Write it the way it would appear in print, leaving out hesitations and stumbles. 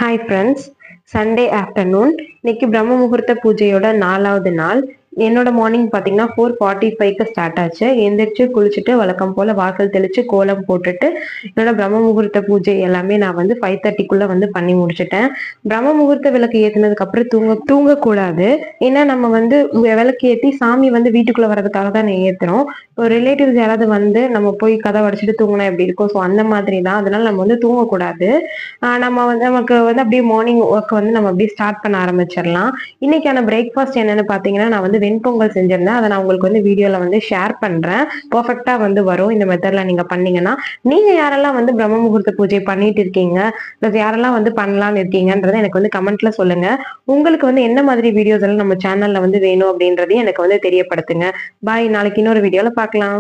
Hi friends, Sunday afternoon. இன்னைக்கு பிரம்ம முகூர்த்த பூஜையோட 4வது நாள். என்னோட மார்னிங் பார்த்தீங்கன்னா 4:45க்கு ஸ்டார்ட் ஆச்சு. எந்திரிச்சு குளிச்சுட்டு வழக்கம் போல வாசல் தெளிச்சு கோலம் போட்டுட்டு என்னோட பிரம்ம முகூர்த்த பூஜை எல்லாமே நான் வந்து 5:30க்குள்ள வந்து பண்ணி முடிச்சுட்டேன். பிரம்ம முகூர்த்த விளக்கு ஏத்துனதுக்கு அப்புறம் தூங்கக்கூடாது. ஏன்னா நம்ம வந்து விளக்கு ஏத்தி சாமி வந்து வீட்டுக்குள்ள வர்றதுக்காக தான் ஏத்துறோம். இப்போ ரிலேட்டிவ்ஸ் யாராவது வந்து நம்ம போய் கதவை அடைச்சிட்டு தூங்கினா எப்படி இருக்கும்? ஸோ அந்த மாதிரி தான். அதனால நம்ம வந்து தூங்கக்கூடாது. நம்ம வந்து நமக்கு வந்து அப்படியே மார்னிங் ஒர்க் வந்து நம்ம அப்படியே ஸ்டார்ட் பண்ண ஆரம்பிச்சிடலாம். இன்னைக்கான பிரேக்ஃபாஸ்ட் என்னன்னு பார்த்தீங்கன்னா, நான் வந்து வெண்பொங்கல் செஞ்சிருந்தேன். அதை நான் உங்களுக்கு வந்து வீடியோல வந்து ஷேர் பண்றேன். பெர்ஃபெக்ட்டா வந்து வரும் இந்த மெத்தட்ல நீங்க பண்ணீங்கன்னா. நீங்க யாரெல்லாம் வந்து பிரம்ம முகூர்த்த பூஜை பண்ணிட்டு இருக்கீங்க, பிளஸ் யாரெல்லாம் வந்து பண்ணலாம்னு இருக்கீங்கன்றத எனக்கு வந்து கமெண்ட்ல சொல்லுங்க. உங்களுக்கு வந்து என்ன மாதிரி வீடியோஸ் எல்லாம் நம்ம சேனல்ல வந்து வேணும் அப்படின்றதையும் எனக்கு வந்து தெரியப்படுத்துங்க. பாய், நாளைக்கு இன்னொரு வீடியோல பார்க்கலாம்.